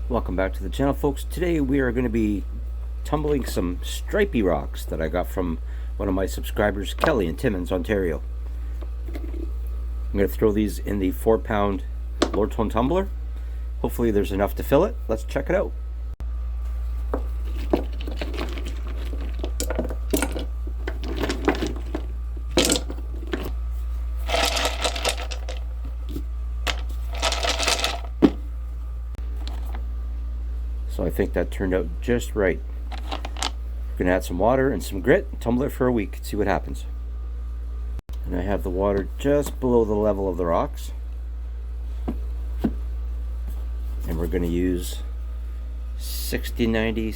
Welcome back to the channel, folks. Today we are going to be tumbling some stripy rocks that I got from one of my subscribers, Kelly in Timmins, Ontario. I'm going to throw these in the 4-pound Lorton tumbler. Hopefully there's enough to fill it. Let's check it out. So I think that turned out just right. We're going to add some water and some grit, tumble it for a week, see what happens. And I have the water just below the level of the rocks. And we're going to use 6090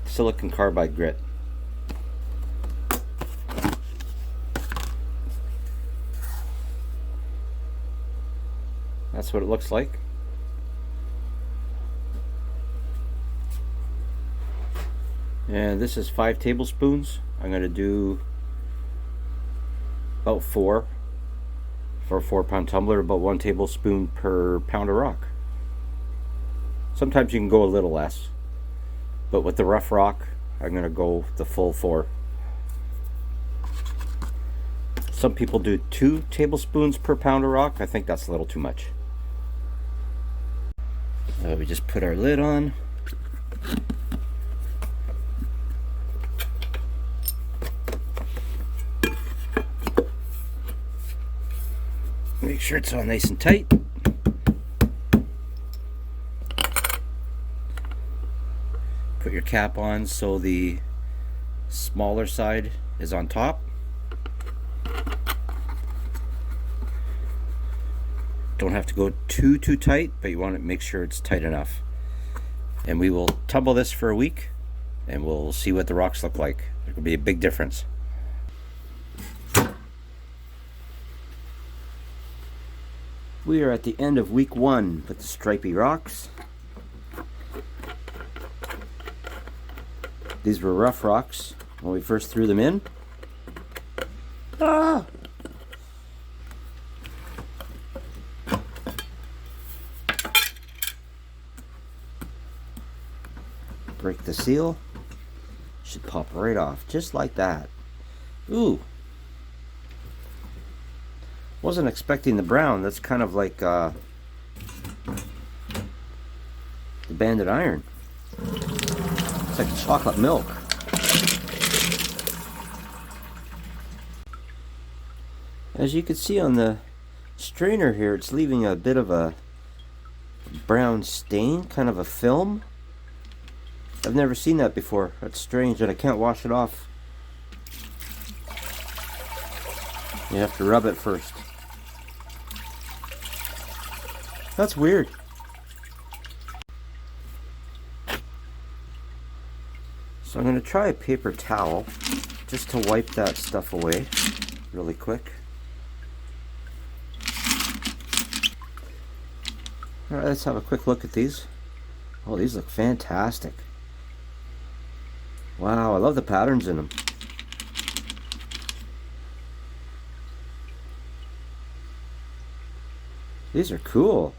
silicon carbide grit. That's what it looks like. And this is 5 tablespoons. I'm going to do about 4 for a 4-pound tumbler, about 1 tablespoon per pound of rock. Sometimes you can go a little less, but with the rough rock, I'm going to go the full 4. Some people do 2 tablespoons per pound of rock. I think that's a little too much. We just put our lid on. Make sure it's all nice and tight. Put your cap on so the smaller side is on top. Don't have to go too tight, but you want to make sure it's tight enough. And we will tumble this for a week and we'll see what the rocks look like. There will be a big difference. We are at the end of week 1 with the stripy rocks. These were rough rocks when we first threw them in. Ah! Break the seal. Should pop right off, just like that. Ooh! Wasn't expecting the brown. That's kind of like the banded iron. It's like chocolate milk. As you can see on the strainer here, it's leaving a bit of a brown stain, kind of a film. I've never seen that before. That's strange, and I can't wash it off. You have to rub it first. That's weird. So I'm going to try a paper towel just to wipe that stuff away really quick. Alright, let's have a quick look at these. Oh, these look fantastic. Wow, I love the patterns in them. These are cool.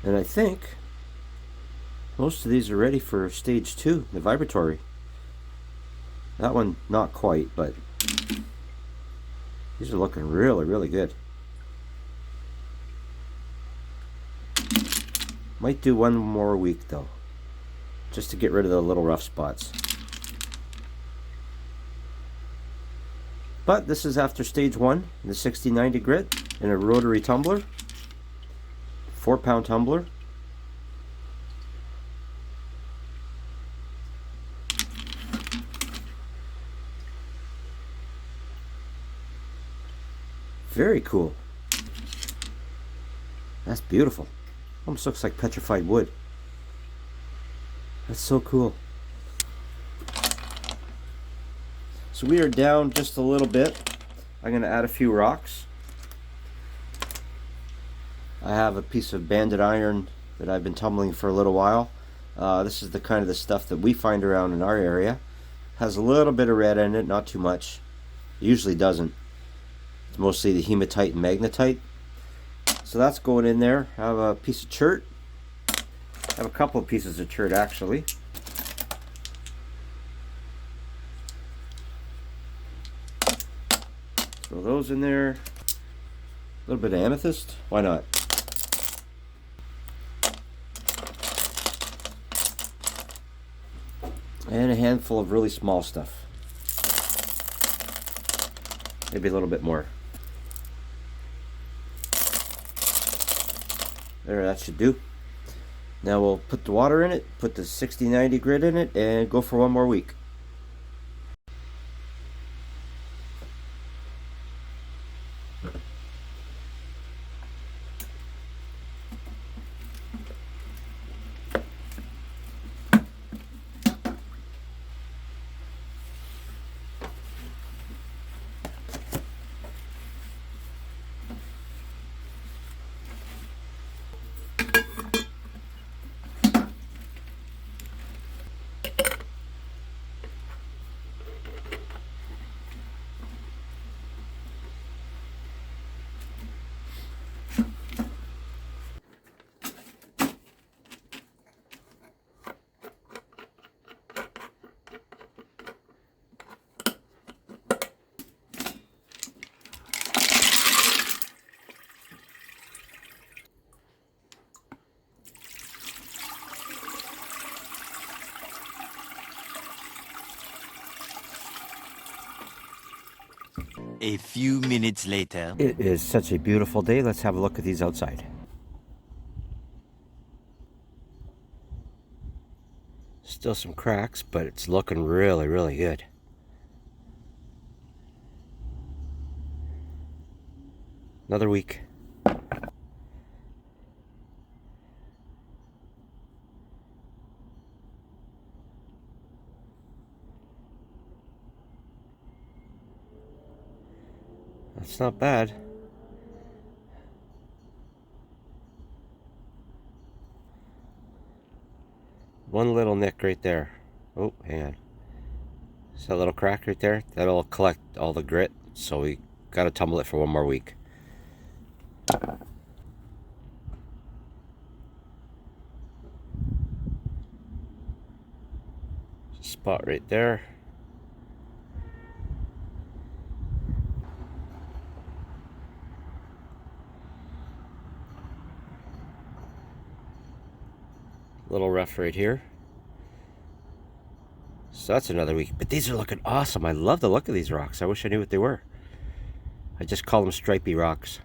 And I think most of these are ready for stage 2, the vibratory. That one not quite, but these are looking really good. Might do one more week though, just to get rid of the little rough spots. But this is after stage 1, the 6090 grit in a rotary tumbler, 4-pound tumbler. Very cool. That's beautiful. Almost looks like petrified wood. That's so cool. So we are down just a little bit. I'm going to add a few rocks. I have a piece of banded iron that I've been tumbling for a little while. This is the kind of the stuff that we find around in our area. Has a little bit of red in it, not too much. It usually doesn't. mostly the hematite and magnetite. So that's going in there. I have a piece of chert. I have a couple of pieces of chert actually. Throw those in there. A little bit of amethyst. Why not? And a handful of really small stuff. Maybe a little bit more. There, that should do. Now we'll put the water in it, put the 60-90 grit in it, and go for one more week. A few minutes later. It is such a beautiful day. Let's have a look at these outside. Still some cracks, but it's looking really, really good. Another week. That's not bad. One little nick right there. Oh, hang on. See that little crack right there? That'll collect all the grit, so we gotta tumble it for one more week. Spot right there. Little rough right here. So that's another week. But these are looking awesome. I love the look of these rocks. I wish I knew what they were. I just call them stripy rocks.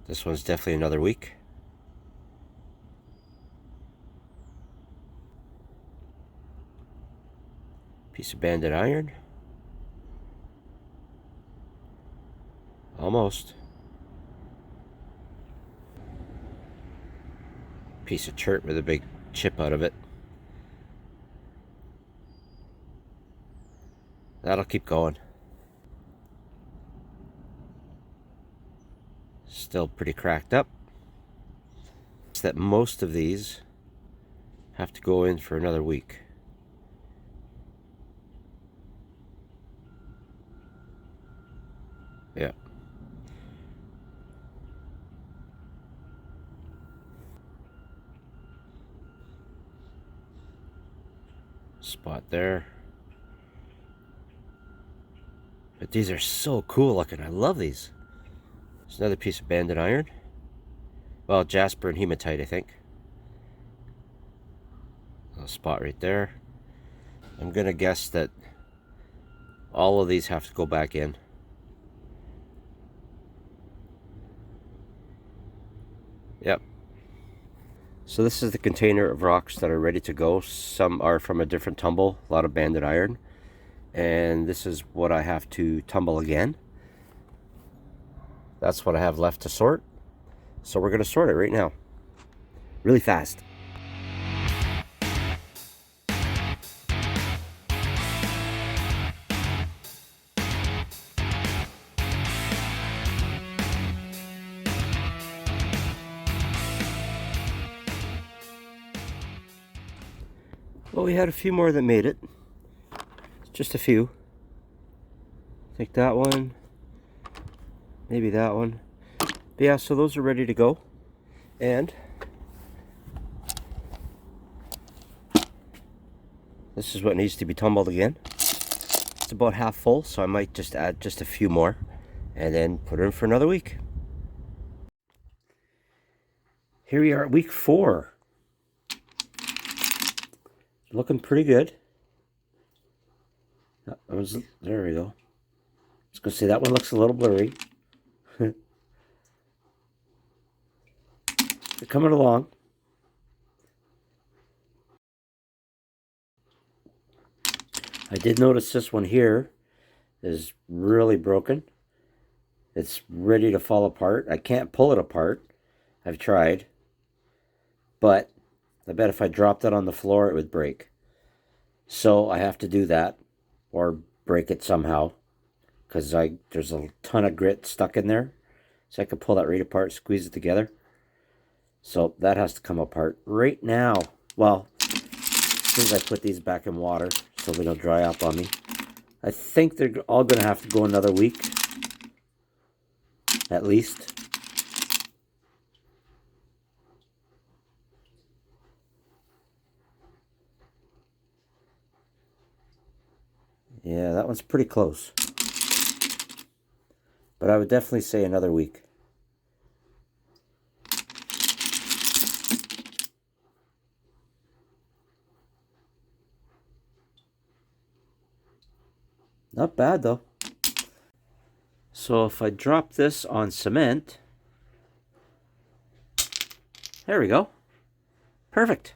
This one's definitely another week. Piece of banded iron. Almost. Piece of chert with a big chip out of it. That'll keep going. Still pretty cracked up. It's that most of these have to go in for another week. Yeah. Spot there. But these are so cool looking. I love these. There's another piece of banded iron. Well, jasper and hematite, I think. A spot right there. I'm gonna guess that all of these have to go back in. Yep. So this is the container of rocks that are ready to go. Some are from a different tumble, a lot of banded iron. And this is what I have to tumble again. That's what I have left to sort. So we're going to sort it right now. Really fast. Well, we had a few more that made it. Just a few. I think that one, maybe that one. But yeah, so those are ready to go. And this is what needs to be tumbled again. It's about half full, so I might just add just a few more and then put it in for another week. Here we are at week 4. Looking pretty good. There we go. I was going to say that one looks a little blurry. They're coming along. I did notice this one here is really broken. It's ready to fall apart. I can't pull it apart. I've tried. But I bet if I dropped it on the floor, it would break. So I have to do that or break it somehow, because there's a ton of grit stuck in there. So I could pull that right apart, squeeze it together. So that has to come apart right now. Well, as soon as I put these back in water so they don't dry up on me. I think they're all going to have to go another week, at least. Yeah, that one's pretty close. But I would definitely say another week. Not bad though. So if I drop this on cement, there we go. Perfect.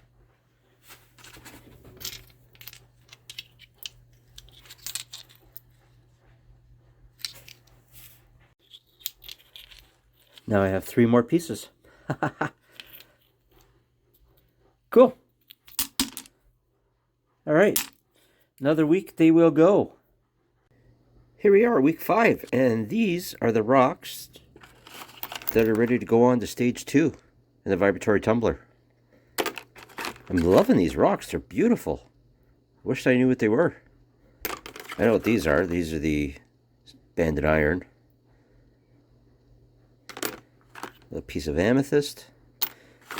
Now I have 3 more pieces. Cool. All right. Another week they will go. Here we are, week 5, and these are the rocks that are ready to go on to stage 2 in the vibratory tumbler. I'm loving these rocks. They're beautiful. Wish I knew what they were. I know what these are. These are the banded iron. A piece of amethyst.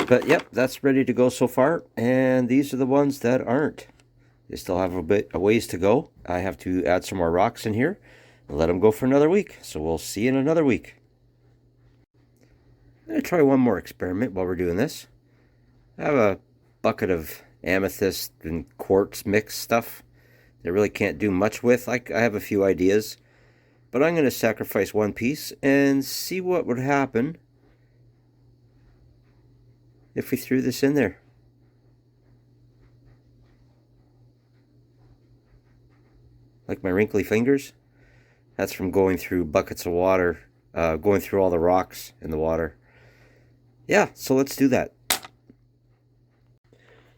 But yep, that's ready to go so far. And these are the ones that aren't. They still have a ways to go. I have to add some more rocks in here and let them go for another week. So we'll see you in another week. I'm going to try one more experiment while we're doing this. I have a bucket of amethyst and quartz mix stuff that I really can't do much with. I have a few ideas, but I'm going to sacrifice one piece and see what would happen if we threw this in there. Like my wrinkly fingers? That's from going through buckets of water, going through all the rocks in the water. Yeah, so let's do that.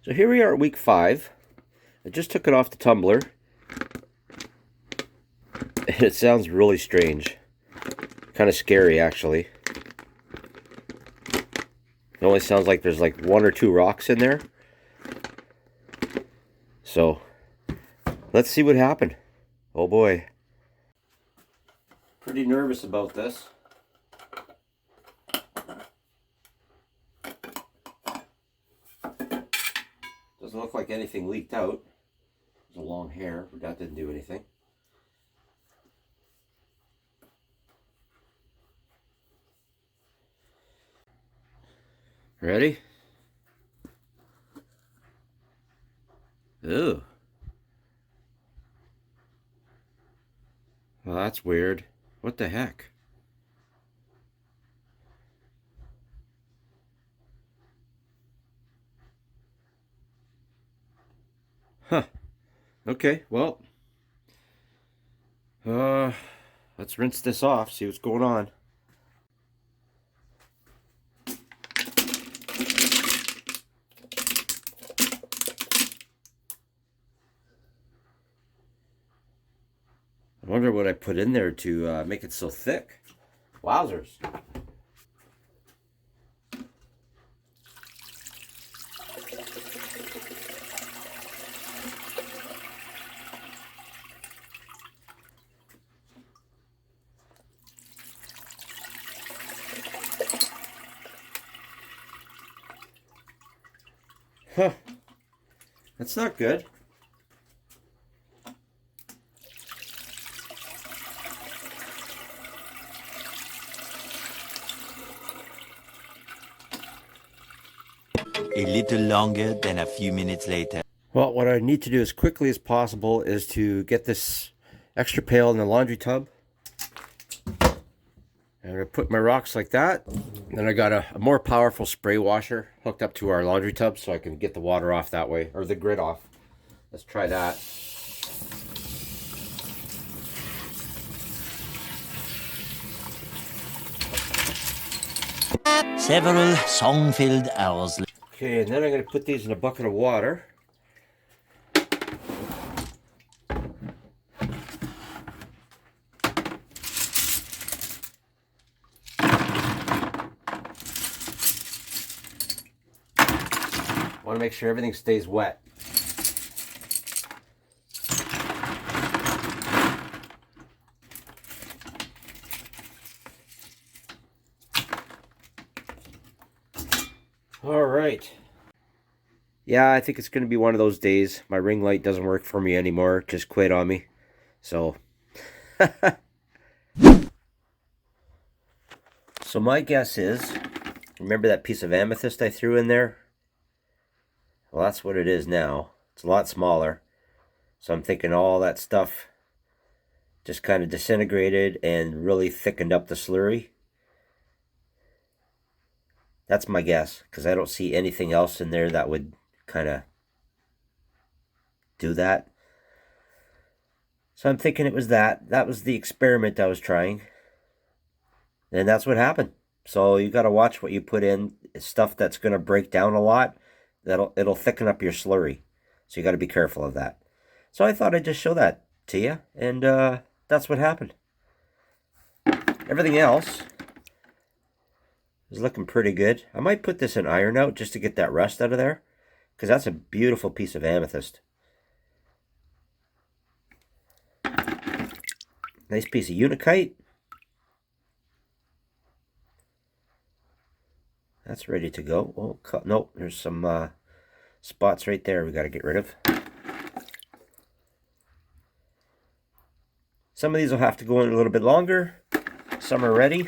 So here we are at week 5. I just took it off the tumbler. And it sounds really strange. Kind of scary, actually. It only sounds like there's like 1 or 2 rocks in there. So, let's see what happened. Oh boy. Pretty nervous about this. Doesn't look like anything leaked out. There's a long hair, but that didn't do anything. Ready? Ew. Well, that's weird. What the heck? Huh. Okay, well. Let's rinse this off, see what's going on. I wonder what I put in there to make it so thick. Wowzers. Huh. That's not good. A little longer than a few minutes later. Well, what I need to do as quickly as possible is to get this extra pail in the laundry tub. I'm going to put my rocks like that. Then I got a more powerful spray washer hooked up to our laundry tub so I can get the water off that way, or the grit off. Let's try that. Several song-filled hours later. Okay, and then I'm going to put these in a bucket of water. I want to make sure everything stays wet. All right. Yeah, I think it's going to be one of those days. My ring light doesn't work for me anymore. It just quit on me. So. So my guess is, remember that piece of amethyst I threw in there? Well, that's what it is now. It's a lot smaller. So I'm thinking all that stuff just kind of disintegrated and really thickened up the slurry. That's my guess, because I don't see anything else in there that would kind of do that. So I'm thinking it was that. That was the experiment I was trying. And that's what happened. So you got to watch what you put in. Stuff that's going to break down a lot, it'll thicken up your slurry. So you got to be careful of that. So I thought I'd just show that to you. And that's what happened. Everything else is looking pretty good. I might put this in iron out just to get that rust out of there, because that's a beautiful piece of amethyst. Nice piece of unakite. That's ready to go. Oh, nope, there's some spots right there we got to get rid of. Some of these will have to go in a little bit longer. Some are ready.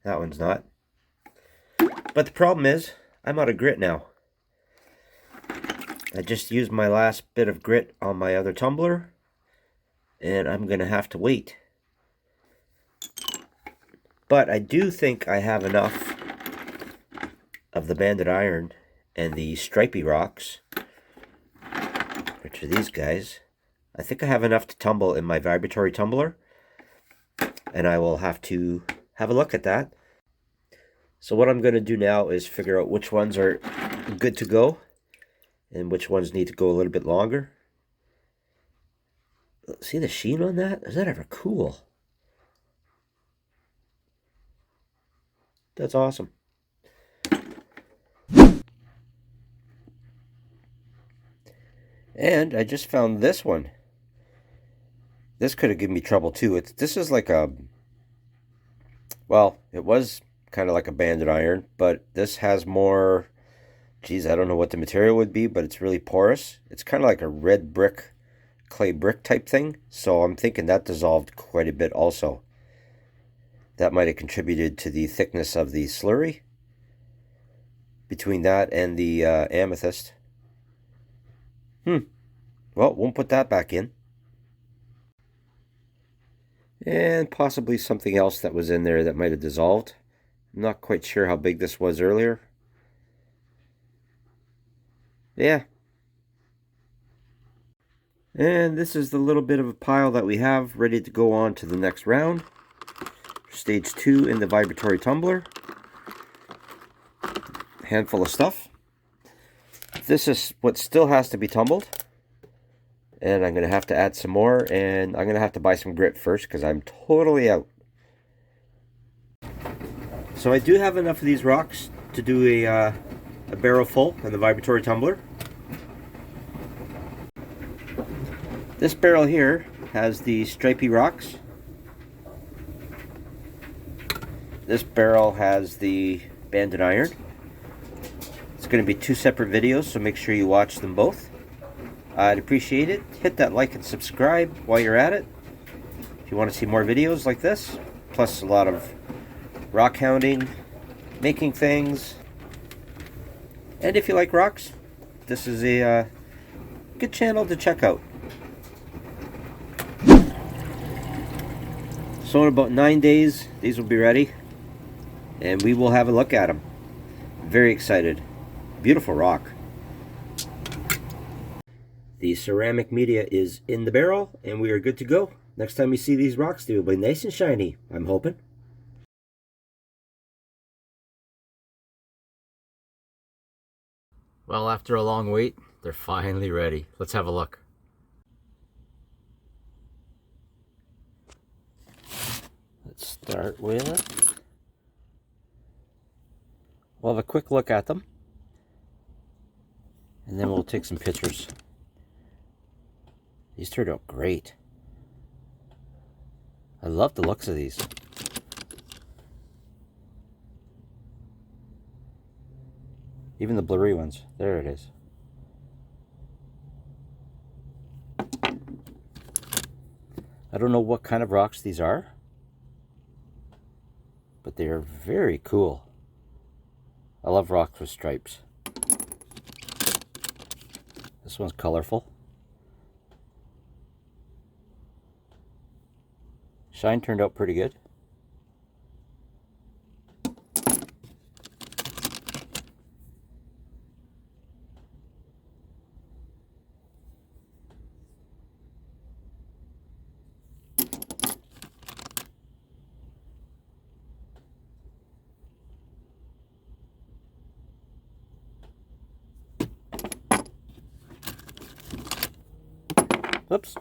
That one's not. But the problem is, I'm out of grit now. I just used my last bit of grit on my other tumbler, and I'm going to have to wait. But I do think I have enough of the banded iron and the stripy rocks, which are these guys. I think I have enough to tumble in my vibratory tumbler, and I will have to have a look at that. So what I'm going to do now is figure out which ones are good to go and which ones need to go a little bit longer. See the sheen on that? Is that ever cool? That's awesome. And I just found this one. This could have given me trouble too. This is like a, well, it was kind of like a banded iron, but this has more, geez, I don't know what the material would be, but it's really porous. It's kind of like a red brick, clay brick type thing. So I'm thinking that dissolved quite a bit also. That might have contributed to the thickness of the slurry between that and the amethyst. Well, won't put that back in. And possibly something else that was in there that might have dissolved. I'm not quite sure how big this was earlier. Yeah. And this is the little bit of a pile that we have ready to go on to the next round. Stage 2 in the vibratory tumbler. Handful of stuff. This is what still has to be tumbled. And I'm going to have to add some more, and I'm going to have to buy some grit first because I'm totally out. So I do have enough of these rocks to do a barrel full in the vibratory tumbler. This barrel here has the stripy rocks. This barrel has the banded iron. It's going to be 2 separate videos, so make sure you watch them both. I'd appreciate it. Hit that like and subscribe while you're at it. If you want to see more videos like this, plus a lot of rock hounding, making things, and if you like rocks, this is a good channel to check out. So in about 9 days, these will be ready, and we will have a look at them. Very excited. Beautiful rock. The ceramic media is in the barrel, and we are good to go. Next time you see these rocks, they will be nice and shiny, I'm hoping. Well, after a long wait, they're finally ready. Let's have a look. Let's start with... We'll have a quick look at them, and then we'll take some pictures. These turned out great. I love the looks of these. Even the blurry ones. There it is. I don't know what kind of rocks these are, but they are very cool. I love rocks with stripes. This one's colorful. Shine turned out pretty good. Oops.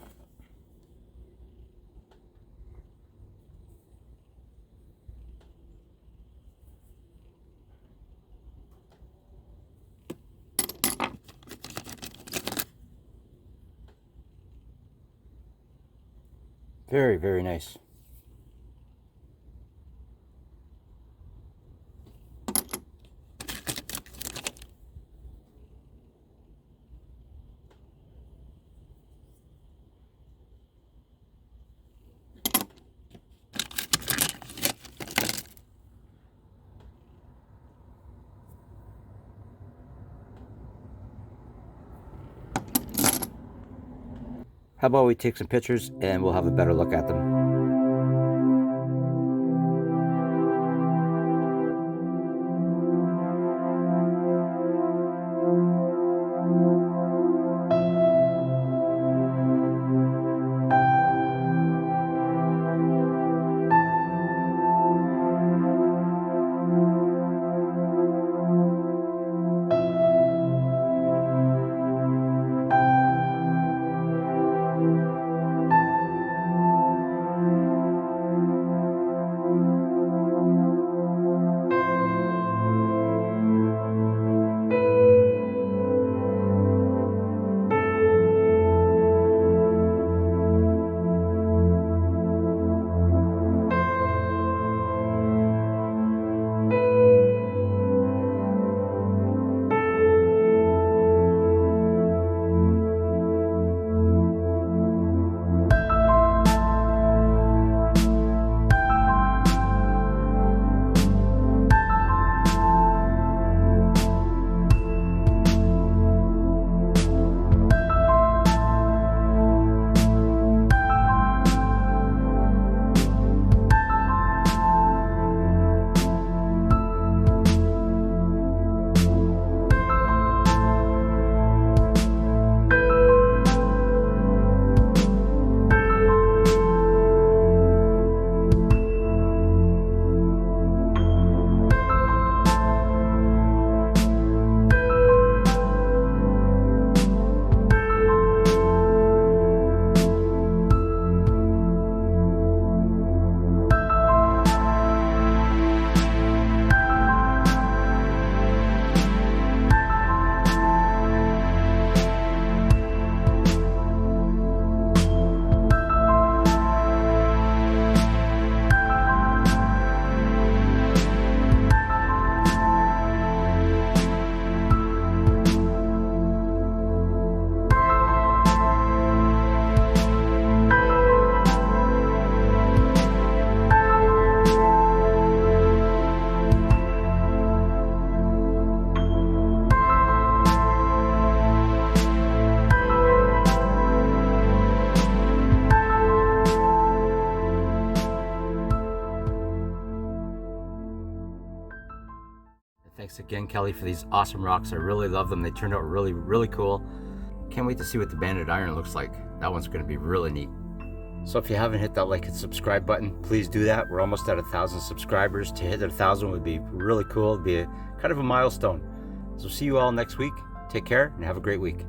Very, very nice. How about we take some pictures and we'll have a better look at them. Thanks again, Kelly, for these awesome rocks. I really love them. They turned out really, really cool. Can't wait to see what the banded iron looks like. That one's going to be really neat. So if you haven't hit that like and subscribe button, please do that. We're almost at 1,000 subscribers. To hit 1,000 would be really cool. It'd be kind of a milestone. So see you all next week. Take care and have a great week.